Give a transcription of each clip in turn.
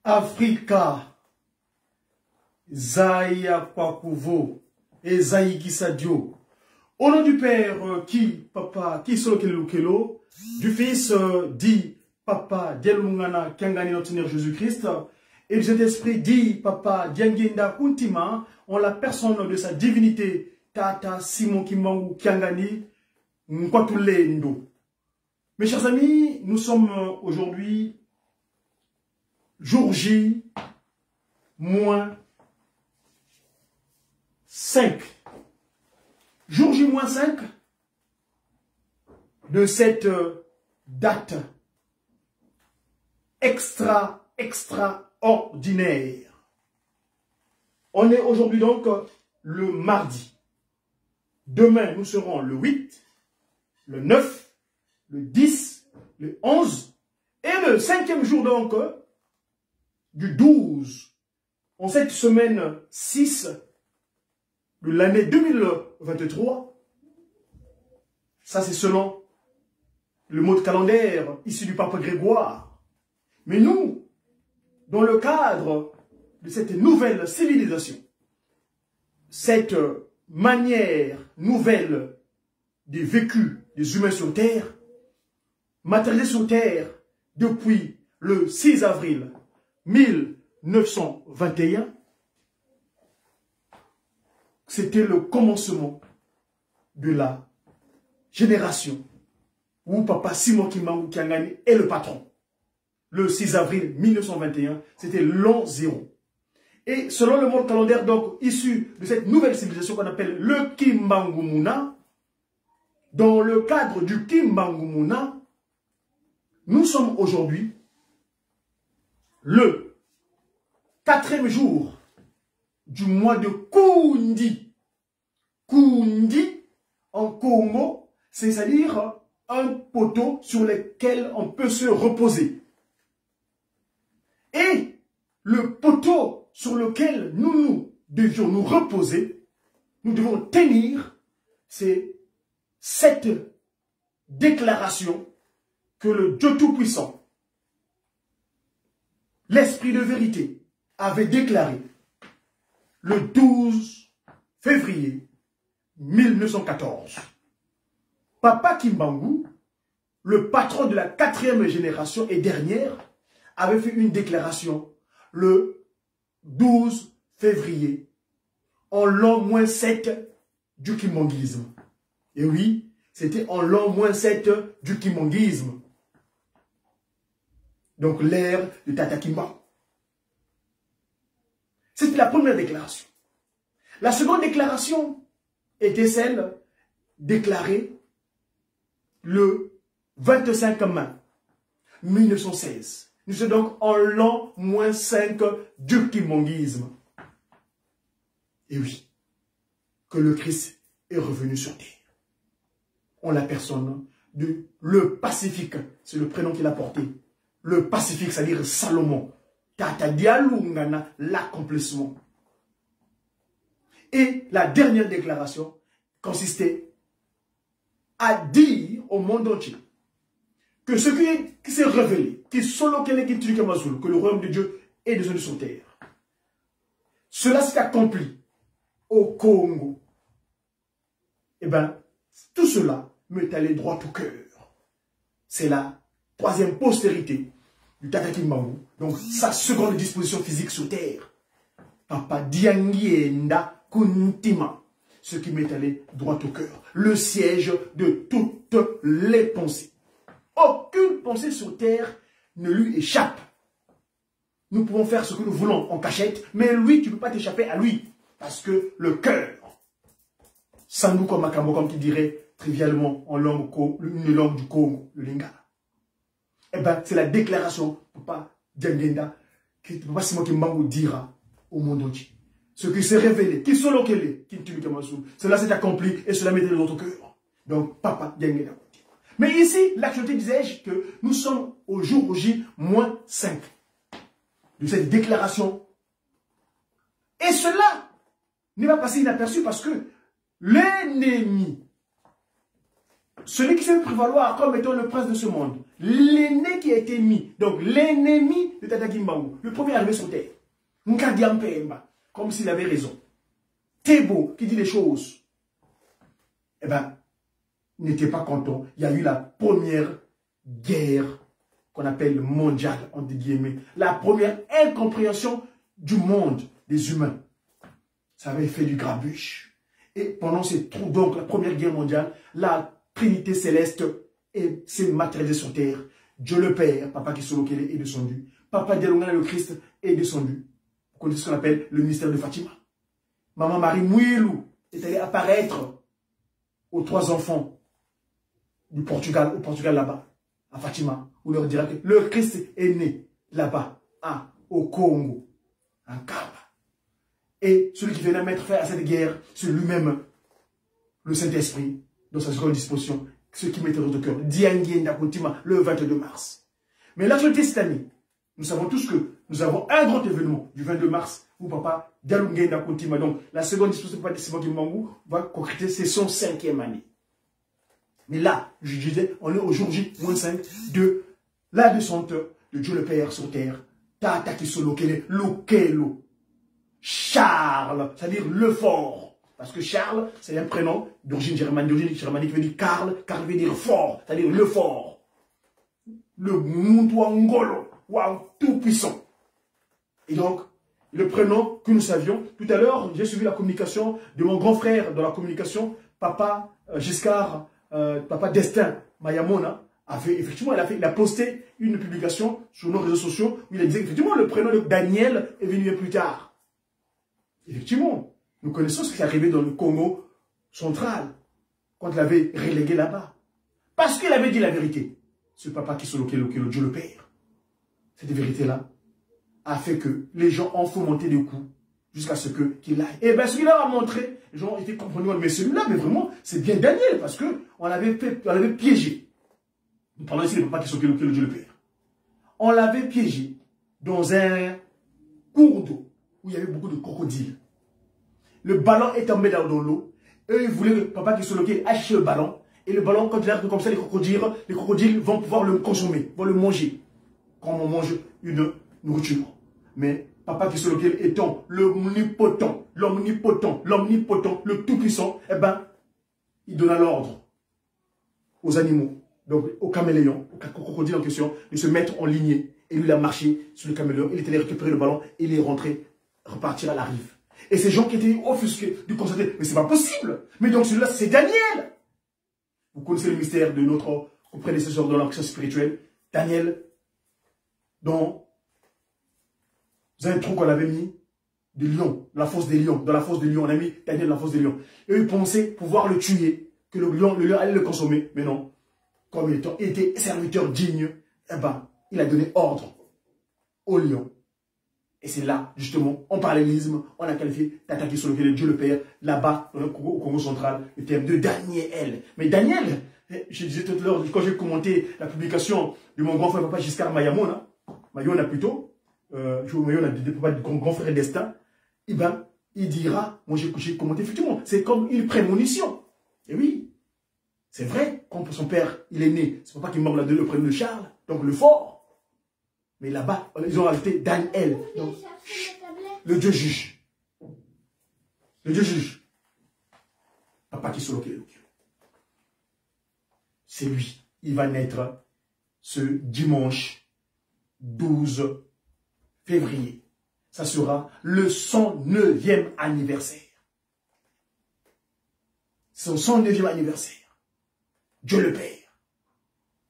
Afrika Zaya Kwakuvo et Zaïki Sadio. Au nom du Père Papa Solo Kelo, du Fils dit Papa Dielungana Kangani notre Seigneur Jésus-Christ, et du Saint-Esprit dit Papa Diangenda Kuntima, en la personne de sa divinité Tata Simon Kimangu Kangani Nkwatule Ndo. Mes chers amis, nous sommes aujourd'hui jour J moins 5. Jour J moins 5 de cette date extraordinaire. On est aujourd'hui donc le mardi. Demain, nous serons le 8, le 9, le 10, le 11 et le 5e jour donc du 12. En cette semaine 6 de l'année 2023. Ça, c'est selon le mode calendaire issu du pape Grégoire. Mais nous, dans le cadre de cette nouvelle civilisation, cette manière nouvelle de vécu des humains sur Terre, matérialisée sur Terre depuis le 6 avril 1921, c'était le commencement de la génération où Papa Simon Kimbangu Kiangani est le patron. Le 6 avril 1921, c'était l'an 0. Et selon le monde calendaire, donc, issu de cette nouvelle civilisation qu'on appelle le Kimbangu Muna, dans le cadre du Kimbangu Muna, nous sommes aujourd'hui le 4e jour du mois de Kundi. Kundi, en Congo, c'est-à-dire un poteau sur lequel on peut se reposer. Et le poteau sur lequel nous devions nous reposer, nous devons tenir, c'est cette déclaration que le Dieu Tout-Puissant, l'Esprit de vérité, avait déclaré le 12 février 1914. Papa Kimbangu, le patron de la 4e génération et dernière, avait fait une déclaration le 12 février, en l'an -7 du kimbanguisme. Et oui, c'était en l'an -7 du kimbanguisme. Donc l'ère de Tata Kimba. C'était la première déclaration. La seconde déclaration était celle déclarée le 25 mai 1916. Nous sommes donc en l'an -5 du kimbanguisme. Et oui, que le Christ est revenu sur terre. En la personne de le Pacifique, c'est le prénom qu'il a porté. Le Pacifique, c'est-à-dire Salomon. Tata Dialungana, l'accomplissement. Et la dernière déclaration consistait à dire au monde entier que ce qui s'est révélé, que le royaume de Dieu est descendu sur terre. Cela s'est accompli au Congo. Eh bien, tout cela m'est allé droit au cœur. C'est la 3e postérité du Tata Kimbangu, donc sa seconde disposition physique sur terre. Papa Diangienda Kuntima, ce qui m'est allé droit au cœur. Le siège de toutes les pensées. Aucune pensée sur terre ne lui échappe. Nous pouvons faire ce que nous voulons en cachette, mais lui, tu ne peux pas t'échapper à lui. Parce que le cœur, Sandu Makambo, comme tu dirais trivialement en une langue du Congo, le Lingala. Eh bien, c'est la déclaration, Papa Diangenda, que Papa Simon Kimbangu dira au monde entier. Ce qui s'est révélé, qui sont l'okélé, qui ne cela s'est accompli et cela mettait dans notre cœur. Donc, Papa Diangenda. Mais ici, l'actualité disais-je que nous sommes au jour J -5 de cette déclaration. Et cela ne va passer inaperçu parce que l'ennemi, celui qui s'est prévaloir comme étant le prince de ce monde, l'aîné qui a été mis, donc l'ennemi de Tata Kimbangu, le premier arrivé sur terre, Nkadiampemba, comme s'il avait raison, Tebo qui dit les choses, eh bien, n'était pas content. Il y a eu la première guerre qu'on appelle mondiale, entre guillemets, la première incompréhension du monde des humains. Ça avait fait du grabuge. Et pendant ces trous, donc la première guerre mondiale, la Trinité céleste s'est matérialisée sur terre. Dieu le Père, Papa Kisolokele est descendu. Papa Dialungana le Christ est descendu. Vous connaissez ce qu'on appelle le mystère de Fatima. Maman Marie Mouilou est allée apparaître aux 3 enfants du Portugal, au Portugal là-bas, à Fatima, où leur dira que le Christ est né là-bas, au Congo, en Kaba. Et celui qui venait mettre fin à cette guerre, c'est lui-même, le Saint-Esprit, dans sa seconde disposition, ce qui mettait dans cœur. Dianguien Nakuntima, le 22 mars. Mais l'actualité cette année, nous savons tous que nous avons un grand événement du 22 mars où Papa Dialunguien Nakuntima, donc la seconde disposition de Papa Simon Kimbangu, va concrétiser c'est son 5e année. Mais là, je disais, on est au jour J-5 de la descente de Dieu le Père sur terre. Tata Kisolo Lokelo. Charles, c'est-à-dire le fort. Parce que Charles, c'est un prénom d'origine germanique qui veut dire Karl. Karl veut dire fort, c'est-à-dire le fort. Le Mundwangolo, waouh, tout puissant. Et donc, le prénom que nous savions, tout à l'heure, j'ai suivi la communication de mon grand frère dans la communication, Papa Giscard, Papa Destin Mayamona, effectivement, il a posté une publication sur nos réseaux sociaux où il a dit effectivement le prénom de Daniel est venu plus tard. Effectivement, nous connaissons ce qui est arrivé dans le Congo central quand il avait relégué là-bas. Parce qu'il avait dit la vérité. Ce papa qui se loquait, Dieu le Père. Cette vérité-là a fait que les gens ont fomenté des coups jusqu'à ce qu'il aille. Et bien celui-là a montré, les gens étaient comprenus, mais celui-là, mais vraiment, c'est bien Daniel parce qu'on l'avait piégé. Nous parlons ici des papas qui sont Dieu le Père. On l'avait piégé dans un cours d'eau où il y avait beaucoup de crocodiles. Le ballon est tombé dans l'eau. Eux, ils voulaient que le papa qui se loquait achète le ballon. Et le ballon, quand il arrive comme ça, les crocodiles vont pouvoir le consommer, vont le manger. Comme on mange une nourriture. Mais papa qui se loquait étant l'omnipotent, le tout-puissant, eh ben, il donna l'ordre aux animaux, donc aux caméléons, aux crocodiles en question, de se mettre en lignée. Et lui, il a marché sur le caméléon, il est allé récupérer le ballon et il est rentré, repartir à la rive. Et ces gens qui étaient offusqués du constater, mais c'est pas possible. Mais donc celui-là, c'est Daniel. Vous connaissez le mystère de notre prédécesseur dans l'action spirituelle, Daniel, dans un trou qu'on avait mis de lion, la fosse des lions. Dans la fosse des lions, on a mis Daniel dans la fosse des lions. Et ils pensaient pouvoir le tuer, que le lion allait le consommer. Mais non. Comme il était serviteur digne, eh ben, il a donné ordre au lion. Et c'est là, justement, en parallélisme, on a qualifié d'attaquer sur lequel Dieu le Père, là-bas, au Congo central, le terme de Daniel. Mais Daniel, je disais tout à l'heure, quand j'ai commenté la publication de mon grand frère papa Giscard Mayamona, Mayona plutôt, Mayona de papa du grand frère Destin, eh ben, il dira, moi j'ai commenté, effectivement, c'est comme une prémonition. Et oui, c'est vrai, quand son père, il est né, c'est papa qui mord le prénom de Charles, donc le fort. Mais là-bas, ils ont ajouté Daniel. Donc, le Dieu juge. Le Dieu juge. Papa qui se loque. C'est lui. Il va naître ce dimanche 12 février. Ça sera le 109e anniversaire. Son 109e anniversaire. Dieu le Père.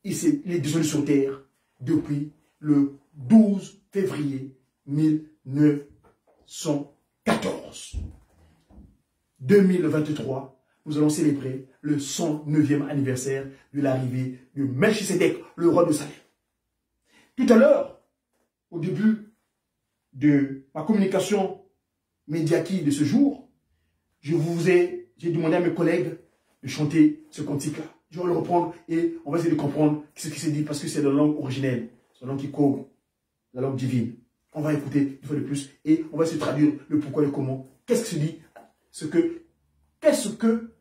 Il est descendu sur terre depuis le 12 février 1914. 2023, nous allons célébrer le 109e anniversaire de l'arrivée de Melchisedec, le roi de Salem. Tout à l'heure, au début de ma communication médiatique de ce jour, j'ai demandé à mes collègues de chanter ce cantique-là. Je vais le reprendre et on va essayer de comprendre ce qui s'est dit parce que c'est dans la langue originelle. C'est la langue qui court, la langue divine. On va écouter une fois de plus et on va essayer de traduire le pourquoi et le comment. Qu'est-ce que se dit? Qu'est-ce que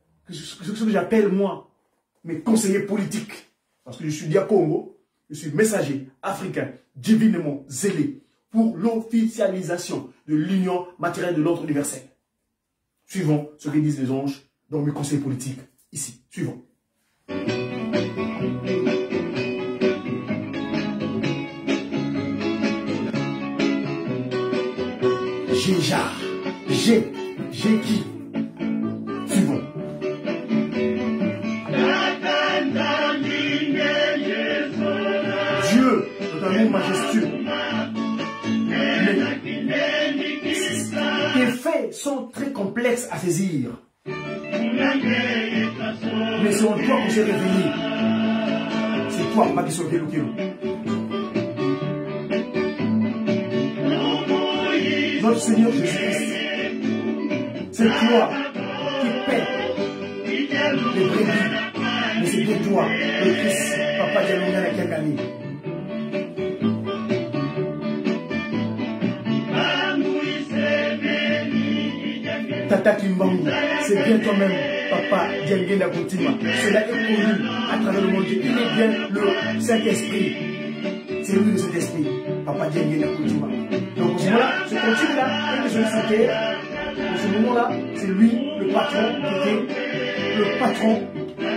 j'appelle moi mes conseillers politiques? Parce que je suis Dia-Congo, je suis messager africain divinement zélé pour l'officialisation de l'union matérielle de l'ordre universel. Suivons ce que disent les anges dans mes conseillers politiques ici. Suivons. J'ai qui? Suivons. Dieu, dans un nom majestueux. Tes faits sont très complexes à saisir. Mais c'est en toi qu'on s'est réveillé. C'est toi, ma question de notre Seigneur Jésus-Christ C'est toi qui paie les brebis. Mais c'est bien toi, le Christ, Papa Dialungana qui a gagné. Tata Kimbangu, c'est bien toi-même, Papa Dialungana Koutima. Cela est connu à travers le monde. Il est bien le Saint-Esprit. C'est lui le Saint-Esprit, Papa Dialungana Koutima. Donc, ce moment-là, ce continue-là, et que je le citais, en ce moment-là, c'est lui le patron qui était le patron.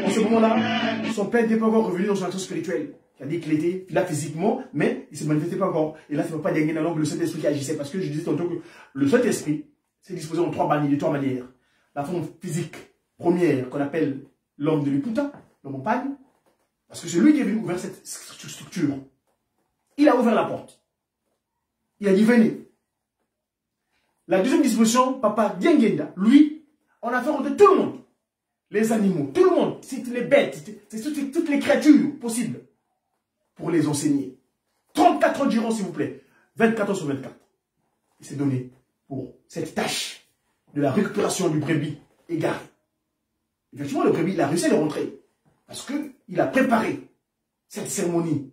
En ce moment-là, son père n'était pas encore revenu dans son action spirituelle. C'est-à-dire qu'il était là physiquement, mais il ne se manifestait pas encore. Et là, il ne faut pas gagner la langue le Saint-Esprit qui agissait. Parce que je disais tantôt que le Saint-Esprit, c'est disposé en de trois manières. La forme physique première, qu'on appelle l'homme de l'Iputa, l'homme en pagne. Parce que c'est lui qui est venu ouvrir cette structure. Il a ouvert la porte. Il a dit, venez. La deuxième disposition, Papa Diengenda, lui, on a fait rentrer tout le monde. Les animaux, tout le monde, c'est les bêtes, c'est toutes les créatures possibles pour les enseigner. 34 heures durant, s'il vous plaît. 24 heures sur 24. Il s'est donné pour cette tâche de la récupération du brebis égaré. Effectivement, le brebis, il a réussi à le rentrer. Parce qu'il a préparé cette cérémonie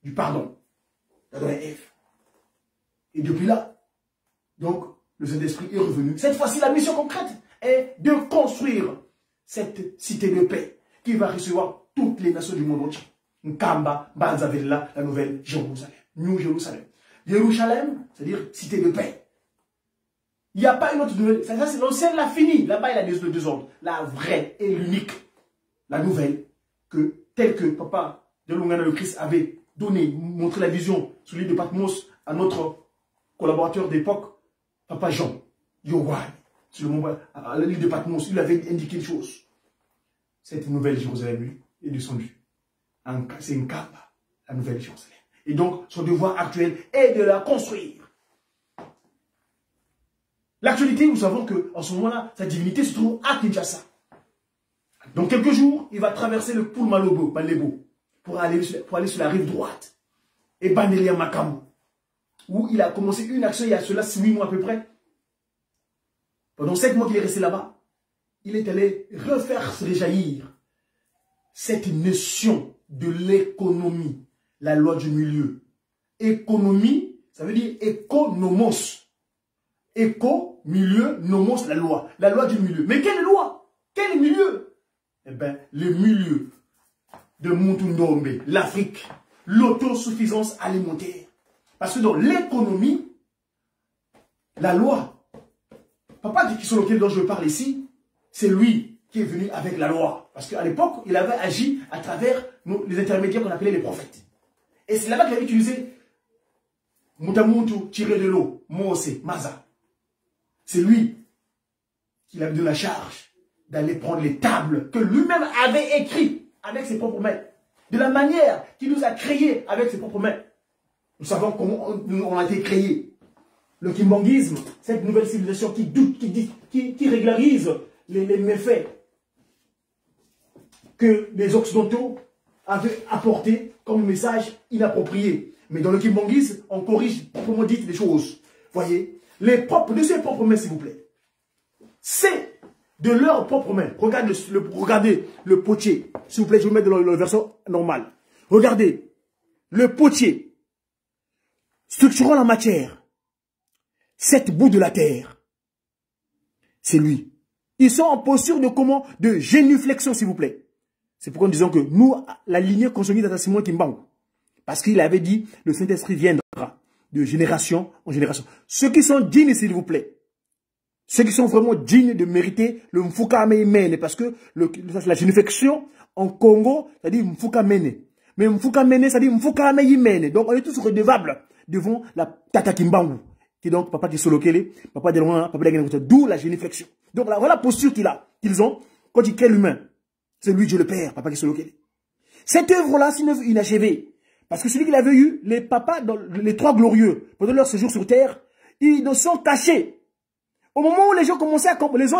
du pardon d'Adam et Ève. Et depuis là, donc, le Saint-Esprit est revenu. Cette fois-ci, la mission concrète est de construire cette cité de paix qui va recevoir toutes les nations du monde entier. Nkamba, Banzavella, la nouvelle Jérusalem. New Jérusalem. Jérusalem, c'est-à-dire cité de paix. Il n'y a pas une autre nouvelle. Ça c'est l'ancienne, la finie. Là-bas, il y a des deux ordres. La vraie et l'unique. La nouvelle, telle que Papa Dialungana le Christ avait donné, montré la vision sur l'île de Patmos à notre collaborateur d'époque, Papa Jean Yowan. Sur le mont, à l'île de Patmos, il avait indiqué une chose. Cette nouvelle Jérusalem est descendue. C'est une Kamba, la nouvelle Jérusalem. Et donc, son devoir actuel est de la construire. L'actualité, nous savons qu'en ce moment-là, sa divinité se trouve à Kinshasa. Dans quelques jours, il va traverser le Poul Malebo pour aller sur la rive droite. Et Bandelia Makamu, où il a commencé une action il y a cela 8 mois à peu près. Pendant 7 mois qu'il est resté là-bas, il est allé refaire se réjaillir cette notion de l'économie, la loi du milieu. Économie, ça veut dire économos. Éco, milieu, nomos, la loi du milieu. Mais quelle loi? Quel milieu? Eh bien, le milieu de Mutundombe, l'Afrique, l'autosuffisance alimentaire. Parce que dans l'économie, la loi, Papa dit sur lequel dont je parle ici, c'est lui qui est venu avec la loi. Parce qu'à l'époque, il avait agi à travers les intermédiaires qu'on appelait les prophètes. Et c'est là-bas qu'il avait utilisé Mutamuntu, tiré de l'eau, Mose, Maza. C'est lui qui avait donné la charge d'aller prendre les tables que lui-même avait écrites avec ses propres mains. De la manière qu'il nous a créés avec ses propres mains. Nous savons comment on a été créés. Le kimbanguisme, cette nouvelle civilisation qui doute, qui régularise les méfaits que les Occidentaux avaient apportés comme message inapproprié. Mais dans le kimbanguisme, on corrige proprement dit les choses. Voyez, de ses propres mains, s'il vous plaît. C'est de leurs propres mains. Regardez le potier. S'il vous plaît, je vais mettre dans la version normale. Regardez, le potier, structurant la matière, cette bout de la terre, c'est lui. Ils sont en posture de comment? De génuflexion, s'il vous plaît. C'est pourquoi nous disons que nous, la lignée consanguine d'Tata Simon Kimbangu, parce qu'il avait dit, le Saint-Esprit viendra de génération en génération. Ceux qui sont dignes, s'il vous plaît, ceux qui sont vraiment dignes de mériter le Mfuka Mene, parce que la génuflexion en Congo, ça dit Mfuka Mene. Mais Mfuka Mene, ça dit Mfuka Mene. Donc on est tous redevables devant la Tata Kimbangu, qui est donc Papa Kisolokele, Papa Dialungana, Papa Dialungana, d'où la génuflexion. Donc là, voilà la posture qu'ils ont quand ils créent l'humain. C'est lui Dieu le Père, Papa Kisolokele. Cette œuvre-là, c'est une œuvre inachevée. Parce que celui qu'il avait eu, les papas, les trois glorieux, pendant leur séjour sur terre, ils ne sont cachés. Au moment où les anges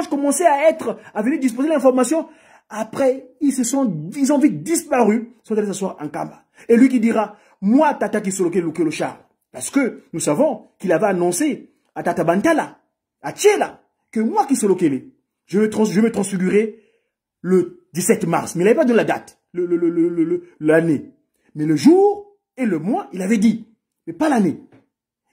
commençaient à venir disposer de l'information, après, ils ont vite disparu, sont allés s'asseoir en Kamba. Et lui qui dira, moi, Tata Kisolokele Lukelo Charles. Parce que nous savons qu'il avait annoncé à Tata Bantala, à Tchela, que moi qui Solo Kele, je vais me transfigurer le 17 mars. Mais il n'avait pas donné la date, l'année. Mais le jour et le mois, il avait dit. Mais pas l'année.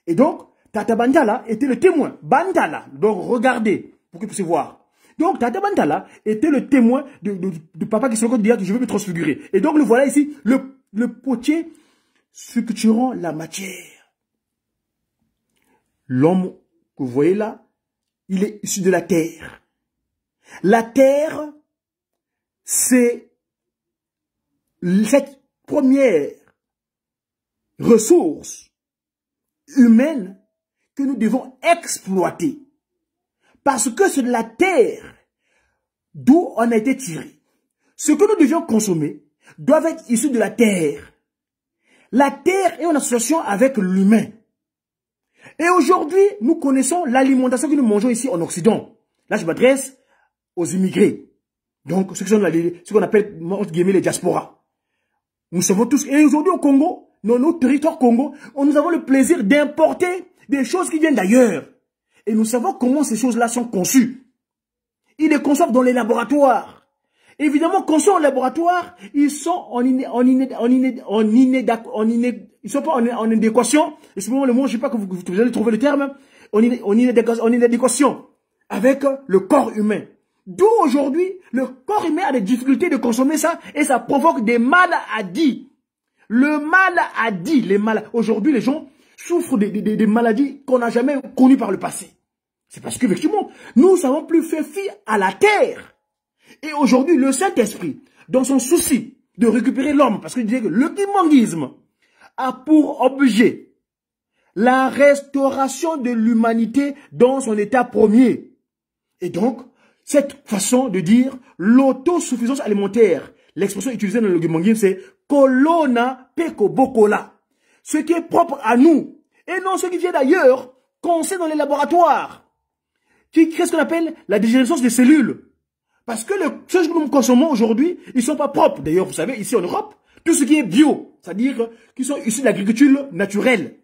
Et donc, Tata Bantala était le témoin. Bantala, donc regardez, pour que vous puissiez voir. Donc, Tata Bantala était le témoin de papa qui se dit que je veux me transfigurer. Et donc, le voilà ici, le potier structurant la matière. L'homme que vous voyez là, il est issu de la terre. La terre, c'est cette première ressource humaine que nous devons exploiter. Parce que c'est de la terre d'où on a été tiré. Ce que nous devions consommer doit être issu de la terre. La terre est en association avec l'humain. Et aujourd'hui, nous connaissons l'alimentation que nous mangeons ici en Occident. Là, je m'adresse aux immigrés. Donc, ceux qui sont ce qu'on appelle, entre guillemets, les diasporas. Nous savons tous, et aujourd'hui au Congo, dans notre territoire Congo, nous avons le plaisir d'importer des choses qui viennent d'ailleurs. Et nous savons comment ces choses-là sont conçues. Ils les conçoivent dans les laboratoires. Évidemment, conçus en laboratoire, ils sont ils sont pas en adéquation. Excusez-moi le mot, je ne sais pas que vous allez trouver le terme. En inadéquation avec le corps humain. D'où aujourd'hui, le corps humain a des difficultés de consommer ça et ça provoque des maladies. Le maladie, aujourd'hui, les gens souffrent des maladies qu'on n'a jamais connues par le passé. C'est parce qu'effectivement, nous avons plus fait fi à la terre. Et aujourd'hui, le Saint-Esprit, dans son souci de récupérer l'homme, parce qu'il disait que le kimanguisme a pour objet la restauration de l'humanité dans son état premier. Et donc, cette façon de dire l'autosuffisance alimentaire, l'expression utilisée dans le kimanguisme, c'est kolona peko bokola. Ce qui est propre à nous, et non ce qui vient d'ailleurs, qu'on sait dans les laboratoires, qui crée ce qu'on appelle la dégénérescence des cellules. Parce que ce que nous consommons aujourd'hui, ils ne sont pas propres. D'ailleurs, vous savez, ici en Europe, tout ce qui est bio, c'est-à-dire qui sont issus de l'agriculture naturelle,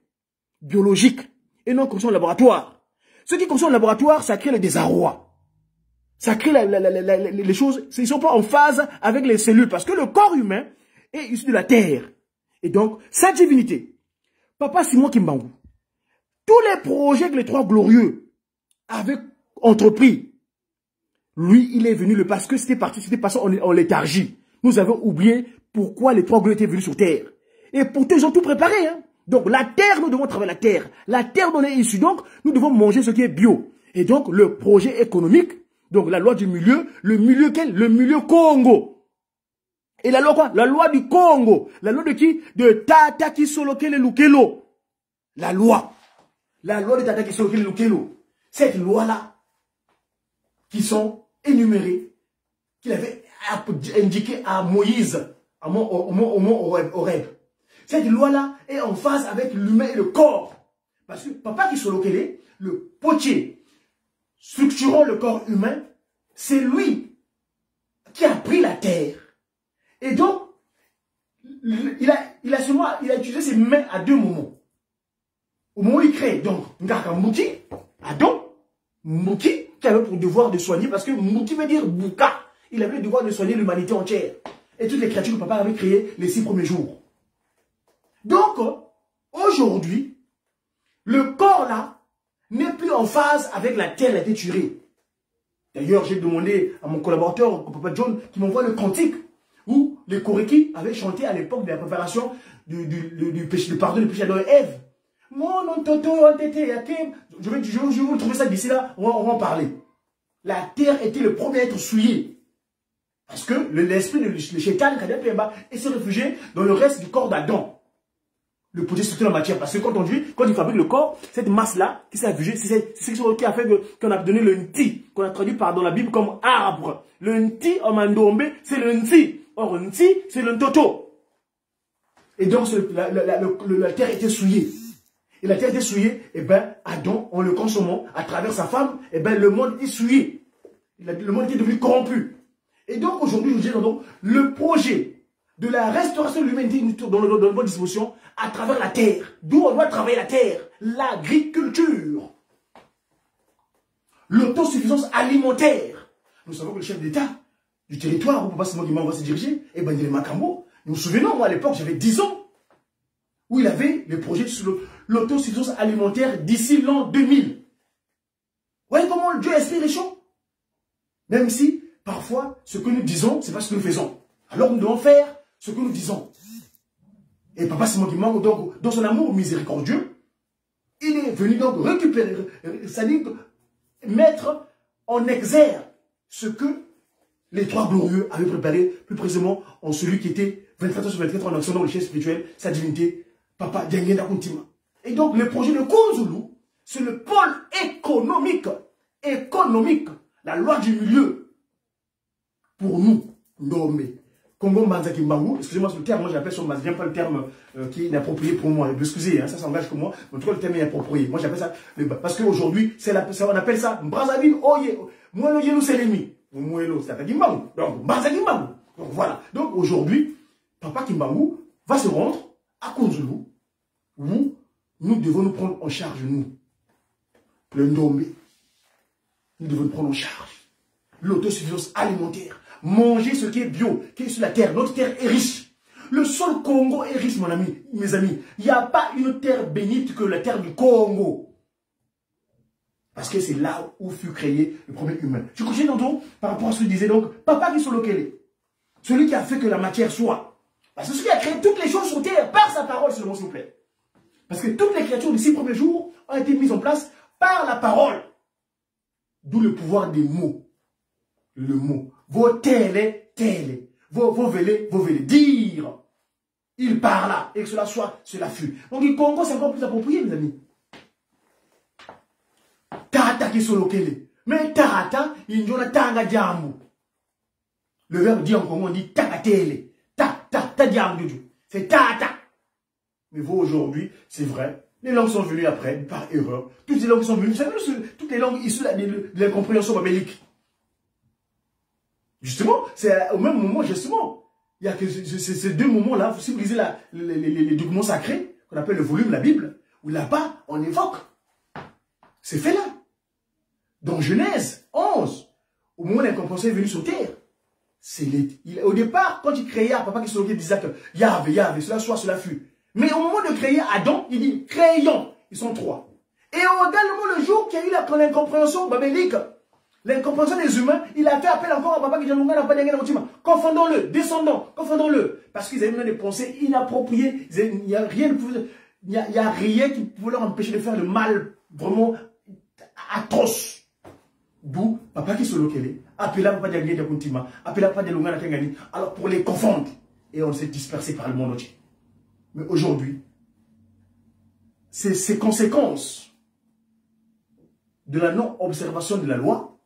biologique, et non consommés en laboratoire. Ce qui consomme en laboratoire, ça crée le désarroi. Ça crée les choses, ils ne sont pas en phase avec les cellules, parce que le corps humain est issu de la terre. Et donc, sa divinité, Papa Simon Kimbangu, tous les projets que les Trois Glorieux avaient entrepris, lui, il est venu parce que c'était passé en léthargie. Nous avons oublié pourquoi les Trois Glorieux étaient venus sur terre. Et pourtant, ils ont tout préparé. Hein? Donc, la terre, nous devons travailler la terre. La terre dont on est issu. Donc, nous devons manger ce qui est bio. Et donc, le projet économique, donc la loi du milieu, le milieu quel? Le milieu Congo. Et la loi quoi? La loi du Congo. La loi de qui? De Tata Kisolokele Lukelo. La loi. La loi de Tata Kisolokele Lukelo. Cette loi-là, qui sont énumérés, qu'il avait indiqué à Moïse, au mont Horeb. Cette loi-là est en phase avec l'humain et le corps. Parce que Papa Kisolokele, le potier, structurant le corps humain, c'est lui qui a pris la terre. Et donc, il a utilisé ses mains à deux moments. Au moment où il crée, donc, Ngaka Mouki, Adam, Mouki, qui avait pour devoir de soigner, parce que Mouki veut dire Bouka. Il avait le devoir de soigner l'humanité entière. Et toutes les créatures que papa avait créées les 6 premiers jours. Donc, aujourd'hui, le corps là n'est plus en phase avec la terre, il a été tué. D'ailleurs, j'ai demandé à mon collaborateur, au Papa John, qui m'envoie le cantique où les Koreki avaient chanté à l'époque de la préparation du pardon du péché d'Adam et Ève. Je vais vous trouver ça d'ici là, on va en parler. La terre était le premier à être souillé. Parce que l'esprit de Shaitan s'est réfugié dans le reste du corps d'Adam. Le projet structure la matière. Parce que quand il fabrique le corps, cette masse-là qui s'est réfugiée, c'est ce qui a fait qu'on a donné le Nti, qu'on a traduit dans la Bible comme arbre. Le Nti en Mandombe, c'est le Nti. Or, Nti, c'est le Toto. Et donc, la terre était souillée. Et la terre était souillée, et bien, Adam, en le consommant, à travers sa femme, et bien, le monde est souillé. Le monde était devenu corrompu. Et donc, aujourd'hui, nous disons le projet de la restauration de l'humanité dans de bonne disposition à travers la terre. D'où on doit travailler la terre, l'agriculture. L'autosuffisance alimentaire. Nous savons que le chef d'État du territoire où Papa Simon Kimbangu va se diriger est Bandile Makambo. Nous nous souvenons, moi à l'époque, j'avais 10 ans, où il avait le projet sur l'autosuffisance alimentaire d'ici l'an 2000. Vous voyez comment Dieu inspire les choses? Même si, parfois, ce que nous disons, ce n'est pas ce que nous faisons. Alors nous devons faire ce que nous disons. Et Papa Simon Kimbangu, donc, dans son amour miséricordieux, il est venu donc récupérer, c'est-à-dire mettre en exergue ce que les trois glorieux avaient préparé, plus précisément en celui qui était 24 sur 24 en action dans le chef spirituel, sa divinité, Papa Diangenda Kuntima. Et donc le projet de Konzulu, c'est le pôle économique, la loi du milieu, pour nous, nommés. Congo Mbanza Kimbangu, excusez-moi sur le terme, moi j'appelle ça, j'aime pas le terme qui est inapproprié pour moi, excusez, hein, ça s'engage que moi, mais en tout cas le terme est inapproprié. Moi j'appelle ça, parce qu'aujourd'hui, on appelle ça Brazzaville, moi le yellow c'est l'ennemi. Mouelo, c'est Kimbangu. Donc, Mbanza Kimbangu. Donc voilà. Donc aujourd'hui, Papa Kimbangu va se rendre à Konzulu, où nous devons nous prendre en charge, nous. Le Ndombe. Nous devons nous prendre en charge. L'autosuffisance alimentaire. Manger ce qui est bio, qui est sur la terre. Notre terre est riche. Le sol Congo est riche, mon ami, mes amis. Il n'y a pas une terre bénite que la terre du Congo. Parce que c'est là où fut créé le premier humain. Je continue tantôt par rapport à ce que disait donc Papa Kisolokele. Celui qui a fait que la matière soit. Parce que celui qui a créé toutes les choses sur terre par sa parole seulement, s'il vous plaît. Parce que toutes les créatures des 6 premiers jours ont été mises en place par la parole. D'où le pouvoir des mots. Le mot. Vos télé. Vos vélés. Dire. Il parla. Et que cela soit, cela fut. Donc le Congo, c'est encore plus approprié, mes amis. Tata Kisolokele. Mais Tata, il y a tanga jambu. Le verbe dit en Congo, on dit tagatele. Ta jambu. C'est Tata. Mais vous, aujourd'hui, c'est vrai. Les langues sont venues après, par erreur. Toutes les langues sont venues. Vous savez, toutes les langues issues de l'incompréhension babélique. Justement, c'est au même moment, justement. Il y a que ces deux moments-là. Si vous lisez les documents sacrés, qu'on appelle le volume, la Bible, où là-bas, on évoque. C'est fait là. Dans Genèse 11, au moment où l'incompréhension est venue sur terre, au départ, quand il créa, Papa Kisolokele disait que Yahvé, cela soit, cela fut. Mais au moment de créer Adam, il dit créons. Ils sont 3. Et également le jour qu'il y a eu l'incompréhension babélique, l'incompréhension des humains, il a fait appel encore à Papa Kisolokele n'a pas d'engagement. Confondons-le, descendons, confondons-le. Parce qu'ils avaient même des pensées inappropriées. Il n'y a rien qui pouvait leur empêcher de faire le mal vraiment atroce. D'où Papa Kisolokele appela Papa Diangenda Kuntima, appela Papa Delungana Kengani, alors pour les confondre. Et on s'est dispersé par le monde entier. Mais aujourd'hui, c'est ces conséquences de la non-observation de la loi.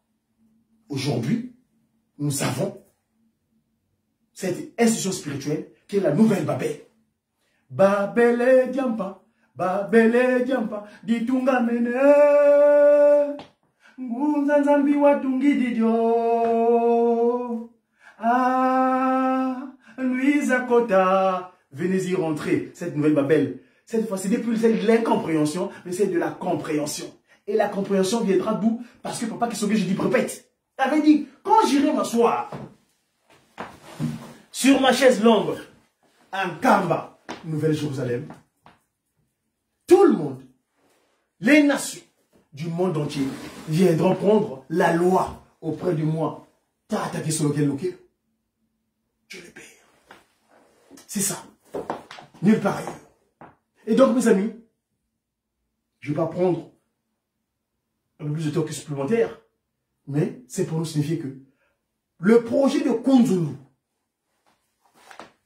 Aujourd'hui, nous avons cette institution spirituelle qui est la nouvelle Babel. Babel Diampa, Ditunga Mene, Ngunzanzambi Watungi Didio, Louisa Kota. Venez y rentrer, cette nouvelle Babel. Cette fois, ce n'est plus celle de l'incompréhension, mais celle de la compréhension. Et la compréhension viendra d'où? Parce que Papa Kisolokele, je dis répète, avait dit, quand j'irai m'asseoir sur ma chaise longue, en Kamba, Nouvelle-Jérusalem, tout le monde, les nations du monde entier, viendront prendre la loi auprès de moi. Tata Kisolokele, je le paie. C'est ça. Nulle part ailleurs. Et donc, mes amis, je ne vais pas prendre un peu plus de temps que supplémentaire, mais c'est pour nous signifier que le projet de Konzulu,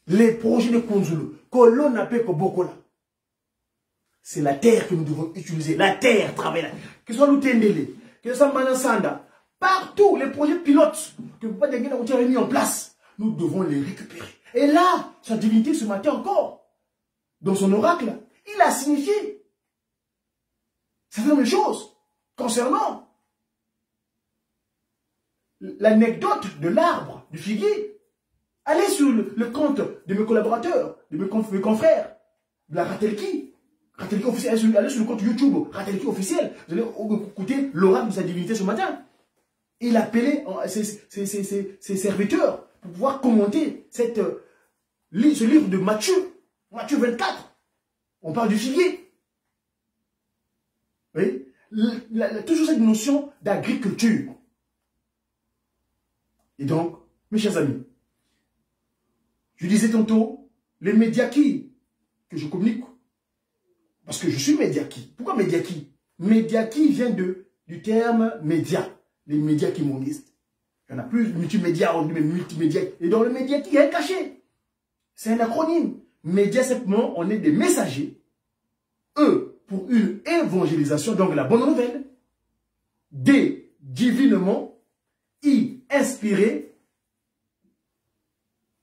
les projets de Konzulu, que l'on appelle Kobokola, c'est la terre que nous devons utiliser. La terre, travailler. Que ce soit l'Utendele, que ce soit Manasanda, partout, les projets pilotes que Papa Diangenda Kuntima a mis en place, nous devons les récupérer. Et là, sa divinité ce matin encore, dans son oracle, il a signifié certaines choses concernant l'anecdote de l'arbre, du figuier. Allez sur le compte de mes collaborateurs, de mes confrères, de la Ratelki, Rateliki officiel, allez sur le compte YouTube, Rateliki officiel. Vous allez écouter l'oracle de sa divinité ce matin. Il appelait ses serviteurs pour pouvoir commenter ce livre de Matthieu. Matthieu 24. On parle du figuier. Vous voyez? Toujours cette notion d'agriculture. Et donc, mes chers amis, je disais tantôt, les médias que je communique, parce que je suis médiaki. Pourquoi médiaki? Médiaki vient du terme média, les médias qui mongistes. Il y en a plus, multimédia, on dit multimédia. Et dans le médiaki, il y a un cachet. C'est un acronyme. Média, simplement, on est des messagers. E, pour une évangélisation, donc la bonne nouvelle. D, divinement. I, inspiré.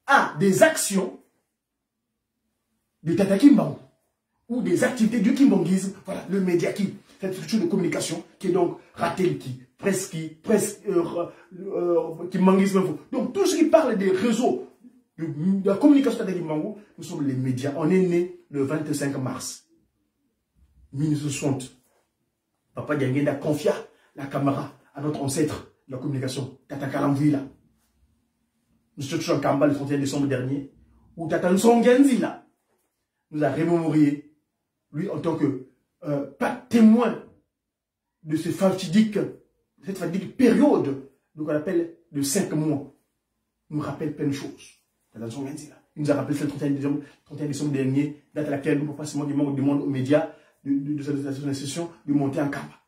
A, des actions de Tata Kimbangu ou des activités du kimbanguisme. Voilà, le médiaki, cette structure de communication qui est donc Rateliki, kimbanguisme. Donc tout ce qui parle des réseaux de la communication de Tata Kimbangu, nous sommes les médias. On est né le 25 mars 1960. Papa Diangenda confia la caméra à notre ancêtre de la communication, Tata Kalamvila. Nous sommes toujours en Kamba le 31 décembre dernier, où Tata Nsongenzila nous a remémoré, lui en tant que pas témoin de cette fatidique période qu'on appelle de 5 mois. Il nous rappelle plein de choses. Tata Nsongenzila. Il nous a rappelé le 31 décembre dernier, date à laquelle nous, pas seulement demande aux médias de cette association de monter en Kamba.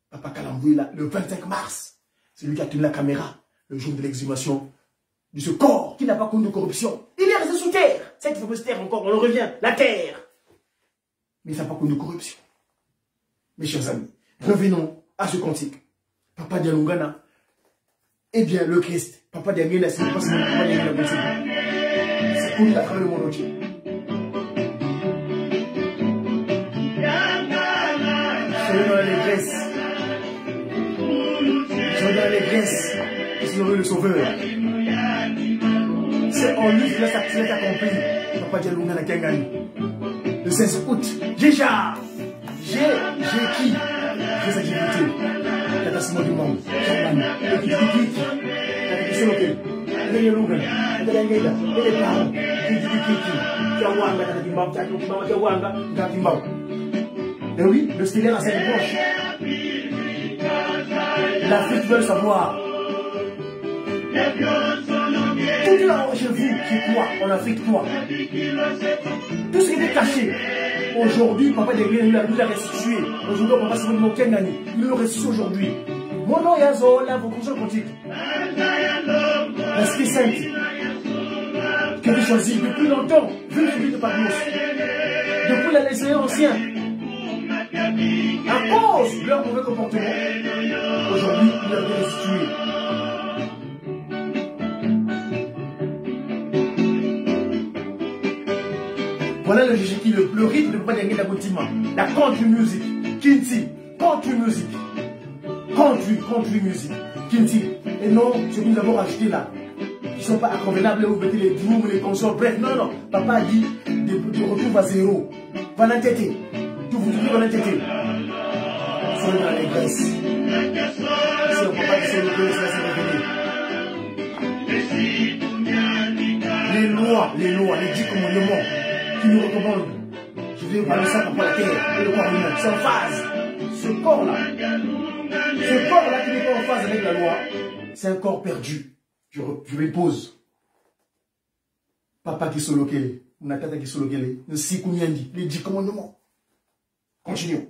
Papa Kalamvila, le 25 mars, c'est lui qui a tenu la caméra le jour de l'exhumation de ce corps qui n'a pas connu de corruption. Il est resté sous terre. Cette fameuse terre encore, on le revient, la terre. Mais ça n'a pas connu de corruption. Mes chers amis, revenons à ce cantique. Papa Dialungana, eh bien le Christ, Papa Diangena, c'est pas seulement Papa Diangena, c'est connu à travers le monde entier. Soyez dans l'allégresse. Soyez dans l'allégresse. Vous aurez le Sauveur. C'est en lui que l'accident est accompli. Papa Dialunga na Kengani. Le 16 août. Déjà. J'ai qui? J'ai sa dignité. Tata Simon du monde. Chamani. Le Kiki. Tata Kiseloke. Le Yelunga. Tata Yangeda. Et les parents. Kiki. Kiawanga. Tata Kimbao. Tata Kimbao. Kiawanga. Tata Kimbao. Et oui, le stellaire a cette branche. L'Afrique veut le savoir. Tout là chez vous qui croit en Afrique, toi. Tout ce qui était caché. Aujourd'hui, Papa Diangena nous l'a restitué. Aujourd'hui, Papa Simon Kengani, il le restitue aujourd'hui. Mon nom est Azola, vos consciences quantiques. L'Esprit Saint, que j'ai choisi depuis longtemps, vu le but de Pablos, depuis la lycée ancien. À cause de leur mauvais comportement, aujourd'hui, il l'a restitué. Voilà le Jésus qui le rythme de Papa Diangena Boutima, la country music, Kinti, country music, country music, Kinti, et non ce que nous avons rajouté là, qui ne sont pas inconvenables, vous mettez les drums, les consorts, bref, non, Papa a dit de retour à zéro, va l'entêter, tout vous dites va l'entêter, soyez dans l'allégresse, si on ne peut pas laisser le cœur, ça c'est les lois, les 10 commandements, qui nous recommande. Je vais parler ça pour la terre et le corps humain. C'est en phase. Ce corps-là qui n'est pas en phase avec la loi, c'est un corps perdu. Je repose. Papa qui solokele, Natata qui solokele, les 10 commandements. Continuons.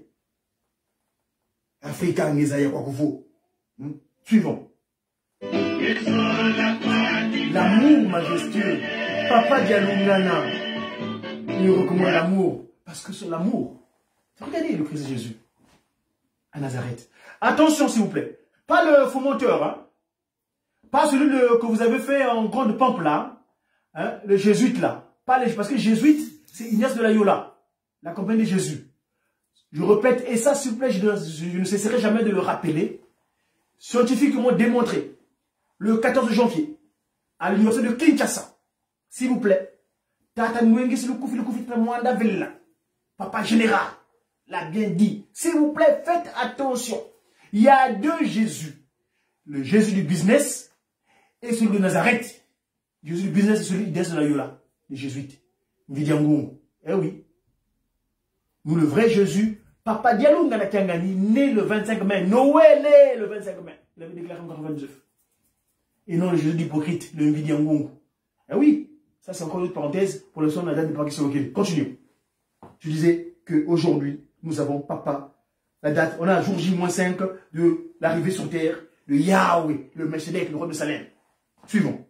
Africain, Nizaya Kwakoufo. Suivons. L'amour majestueux. Papa Dialungana. Il nous recommande l'amour. Parce que c'est l'amour. Regardez le Christ Jésus. À Nazareth. Attention s'il vous plaît. Pas le fomenteur. Hein? Pas celui que vous avez fait en grande pompe là. Hein? Le jésuite là. Pas les, parce que jésuite, c'est Ignace de Loyola. La compagnie de Jésus. Je répète, et ça s'il vous plaît, je ne cesserai jamais de le rappeler. Scientifiquement démontré. Le 14 janvier. À l'université de Kinshasa. S'il vous plaît. Tata Nwenge si le kufi mwanda villa. Papa général l'a bien dit. S'il vous plaît, faites attention. Il y a deux Jésus. Le Jésus du business et celui de Nazareth. Jésus du business et celui de Yola, les jésuites. Vidiango. Eh oui. Nous, le vrai Jésus, Papa Diallo Nganakiangani, né le 25 mai. Noël né le 25 mai. Il avait déclaré en 99. Et non le Jésus d'hypocrite, le Vidiango. Eh oui. Ça, c'est encore une autre parenthèse. Pour l'instant, on a date de Pakistan. Ok. Continuons. Je disais qu'aujourd'hui, nous avons Papa. La date, on a jour J-5 de l'arrivée sur terre de Yahweh, le Melchizedek, le roi de Salem. Suivons.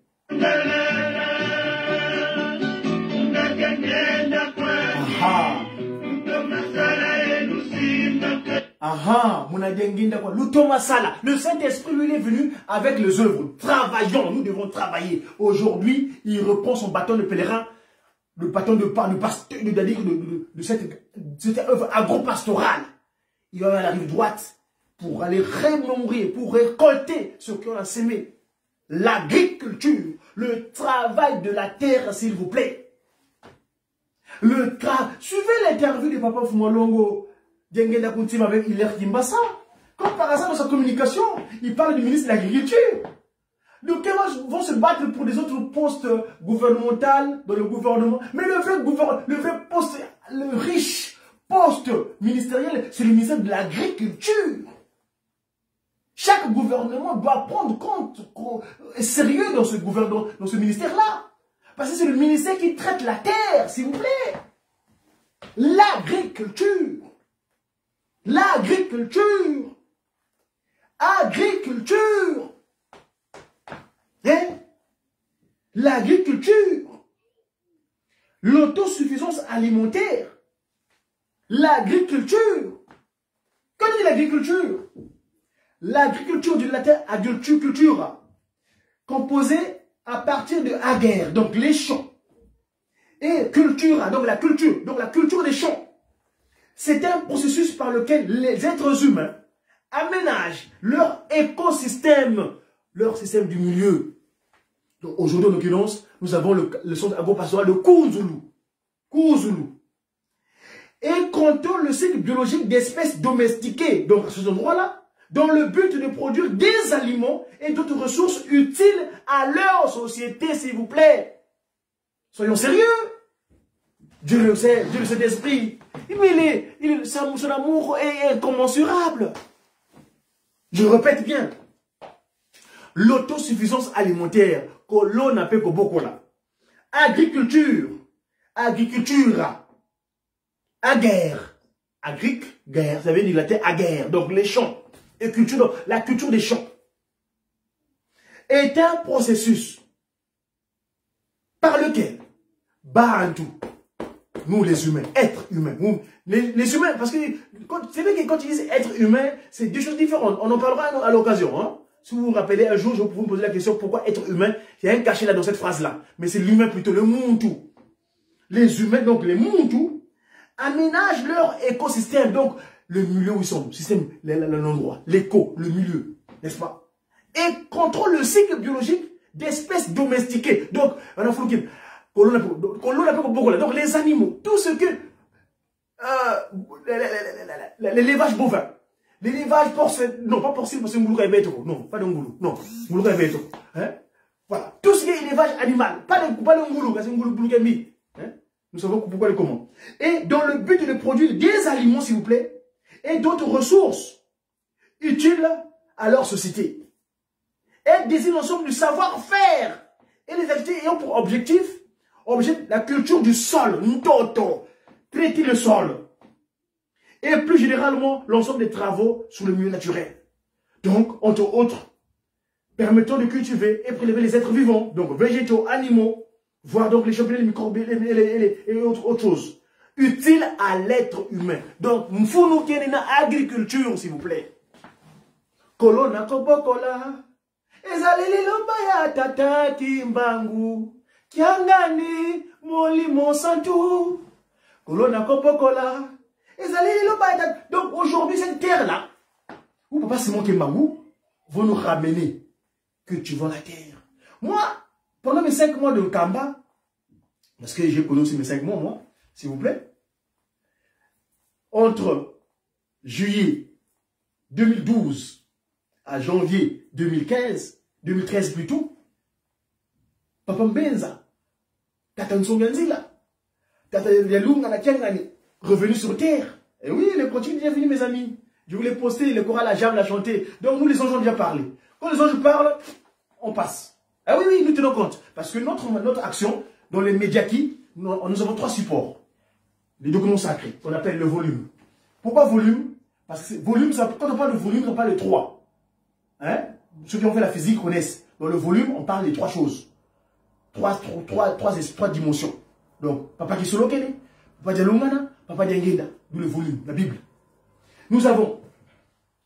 Le Saint-Esprit, lui, est venu avec les œuvres. Travaillons, nous devons travailler. Aujourd'hui, il reprend son bâton de pèlerin, le bâton de cette œuvre agro-pastorale. Il va à la rive droite pour aller remémorer, pour récolter ce qu'on a sémé. L'agriculture, le travail de la terre, s'il vous plaît. Suivez l'interview de Papa Fumolongo Dengenda Kuntim avec Hilaire Kimbassa. Comme par hasard dans sa communication, il parle du ministre de l'Agriculture. Donc, ils vont se battre pour des autres postes gouvernementaux dans le gouvernement. Mais le vrai poste, le riche poste ministériel, c'est le ministère de l'Agriculture. Chaque gouvernement doit prendre compte sérieux dans ce gouvernement, dans ce ministère-là. Parce que c'est le ministère qui traite la terre, s'il vous plaît. L'agriculture. L'agriculture. Agriculture. Hein? L'agriculture. L'autosuffisance alimentaire. L'agriculture. Qu'est-ce que l'agriculture? L'agriculture du latin agriculture, composée à partir de ager, donc les champs. Et cultura, donc la culture des champs. C'est un processus par lequel les êtres humains aménagent leur écosystème, leur système du milieu. Donc aujourd'hui, en l'occurrence, nous avons le centre agro-pastoral de Kouzulu. Et contrôle le cycle biologique d'espèces domestiquées, donc à cet endroit-là, dans le but de produire des aliments et d'autres ressources utiles à leur société, s'il vous plaît. Soyons sérieux. Dieu le sait, Dieu le sait d'esprit. Mais son amour est incommensurable. Je répète bien. L'autosuffisance alimentaire, que l'on appelle Kobokola. Agriculture. Aguerre. Guerre, ça veut dire la terre aguerre, donc les champs. Et culture, la culture des champs est un processus par lequel Bantu, nous les humains, êtres humains, les humains, parce que c'est vrai que quand ils disent être humain, c'est deux choses différentes. On en parlera à l'occasion. Hein? Si vous vous rappelez, un jour, je vais vous poser la question pourquoi être humain. Il y a un cachet là dans cette phrase-là. Mais c'est l'humain plutôt, le Muntu. Les humains, donc les Muntu, aménagent leur écosystème. Donc, le milieu où ils sont, le système, l'endroit, l'éco, le milieu, n'est-ce pas? Et contrôle le cycle biologique d'espèces domestiquées. Donc, on a fait donc les animaux, tout ce que l'élevage bovin, l'élevage porcin, non pas porcin parce que Ngoulouka est bête, non, pas de Ngoulou, non, Ngoulouka est bête, hein? Voilà, tout ce qui est élevage animal, pas de Ngoulou, parce que Ngoulouka est mis, hein? Nous savons pourquoi et comment. Et dans le but de produire des aliments, s'il vous plaît, et d'autres ressources utiles à leur société. Elle désigne l'ensemble du savoir-faire et les activités ayant pour objectif la culture du sol, traiter le sol. Et plus généralement, l'ensemble des travaux sur le milieu naturel. Donc, entre autres, permettant de cultiver et prélever les êtres vivants, donc végétaux, animaux, voire donc les champignons, les microbes et autres choses. Utile à l'être humain. Donc, il faut nous qu'il y ait une agriculture, s'il vous plaît. Kolona kobokola. Ezaleli lobaya tata kimbangu. Kiangani moli monsantu. Kolona kobokola. Ezaleli lobaya tata. Donc, aujourd'hui, cette terre-là, où Papa Simon Kimbangu va nous ramener cultivant la terre. Moi, pendant mes 5 mois de Kamba, parce que j'ai connu aussi mes 5 mois, moi, s'il vous plaît. entre juillet 2012 à janvier 2013 plutôt, Papa Mbenza, Tata Nsonganzila, Tata Yalunga na Kiangani, revenu sur terre. Et oui, le continue est venu, mes amis. Je voulais poster, le choral, la jambe, la chanter. Donc nous, les anges ont déjà parlé. Quand les anges parlent, on passe. Ah oui, oui, nous tenons compte. Parce que notre action, dans les médias nous avons 3 supports. Les documents sacrés, qu'on appelle le volume. Pourquoi volume? Parce que volume, quand on parle de volume, on parle de 3. Hein? Ceux qui ont fait la physique connaissent. Dans le volume, on parle des 3 choses. 3 dimensions. Donc, Papa Kisolo Kene, Papa Dialungana, Papa Diangenda, d'où le volume, la Bible. Nous avons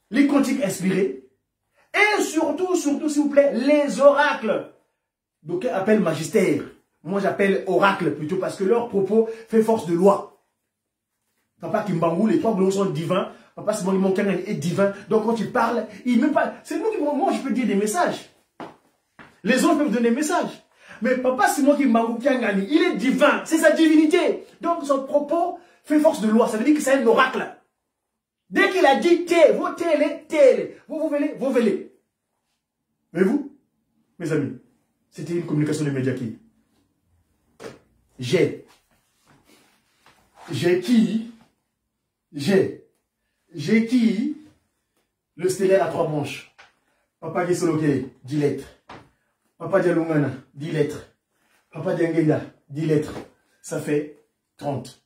les cantiques inspirés et surtout, s'il vous plaît, les oracles. Donc, on appelle magistère. Moi, j'appelle oracle plutôt parce que leur propos fait force de loi. Papa Kimbangou, les 3 globes sont divins. Papa Simon Monkan est divin. Donc, quand il parle, il me parle. C'est nous qui, moi, je peux dire des messages. Les autres peuvent donner des messages. Mais Papa Simon Kimbangou Kiangani, il est divin. C'est sa divinité. Donc, son propos fait force de loi. Ça veut dire que c'est un oracle. Dès qu'il a dit té, vous télé, vous velez. Mais vous, mes amis, c'était une communication de médias qui. J'ai qui le stellaire à 3 branches. Papa Gisoloke, 10 lettres. Papa Dialungana, 10 lettres. Papa Diangenda, 10 lettres. Ça fait 30.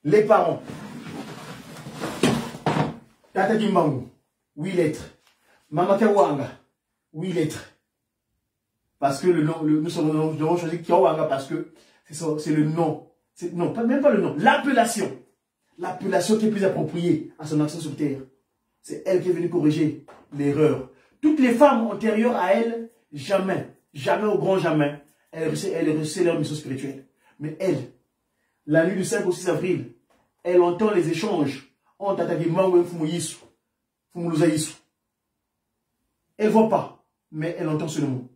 Les parents. Tata Kimbangu, 8 lettres. Mama Kawanga, 8 lettres. Parce que nous avons choisi Kawanga parce que c'est le nom. Non, même pas le nom. L'appellation. L'appellation qui est plus appropriée à son action sur terre. C'est elle qui est venue corriger l'erreur. Toutes les femmes antérieures à elle, jamais au grand jamais, elle réussit leur mission spirituelle. Mais elle, la nuit du 5 au 6 avril, elle entend les échanges entre Tatagimangu et Fumuluzaïsu. Elle ne voit pas, mais elle entend ce nom.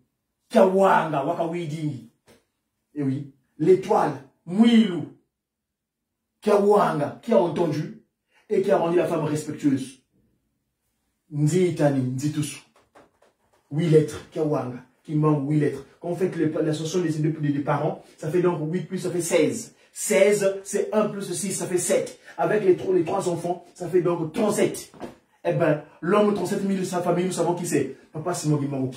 Kawanga, Wakawidingi. Et oui, l'étoile, Mouilou. Kawanga, qui a entendu et qui a rendu la femme respectueuse. Nzitani, Nzitusu. 8 lettres, Kawanga, qui manque 8 lettres. Quand on fait l'association des parents, ça fait donc 8 plus, ça fait 16. 16, c'est 1 plus 6, ça fait 7. Avec les 3 enfants, ça fait donc 37. Eh bien, l'homme 37 000 de sa famille, nous savons qui c'est. Papa Simon Guimangou.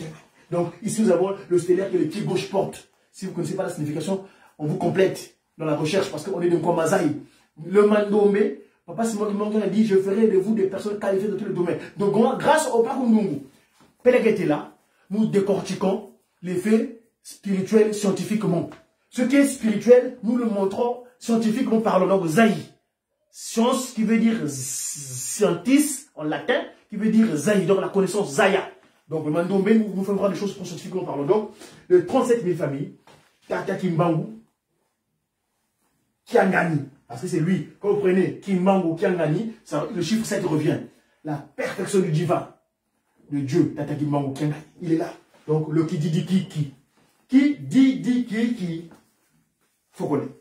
Donc, ici, nous avons le stellaire que le pied gauche porte. Si vous ne connaissez pas la signification, on vous complète dans la recherche parce qu'on est de Kwamazaï. Le Mandombe, Papa Simon Guimangou a dit, je ferai de vous des personnes qualifiées dans tous les domaines. Donc, grâce au Pakungungu, Pelek était là, nous décortiquons les faits spirituels scientifiquement. Ce qui est spirituel, nous le montrons scientifiquement par le nom Zaï. Science qui veut dire scientis en latin, qui veut dire Zaï, donc la connaissance Zaya. Donc le Mandombe nous fait voir des choses scientifiquement parlant. Donc, le 37 000 familles, Tata Kimbangu, Kiangani, parce que c'est lui, quand vous prenez Kimbangu, Kiangani, le chiffre 7 revient. La perfection du divin, de Dieu, Tata Kimbangu, Kiangani, il est là. Donc le qui dit qui. Qui dit qui. Faut connaître.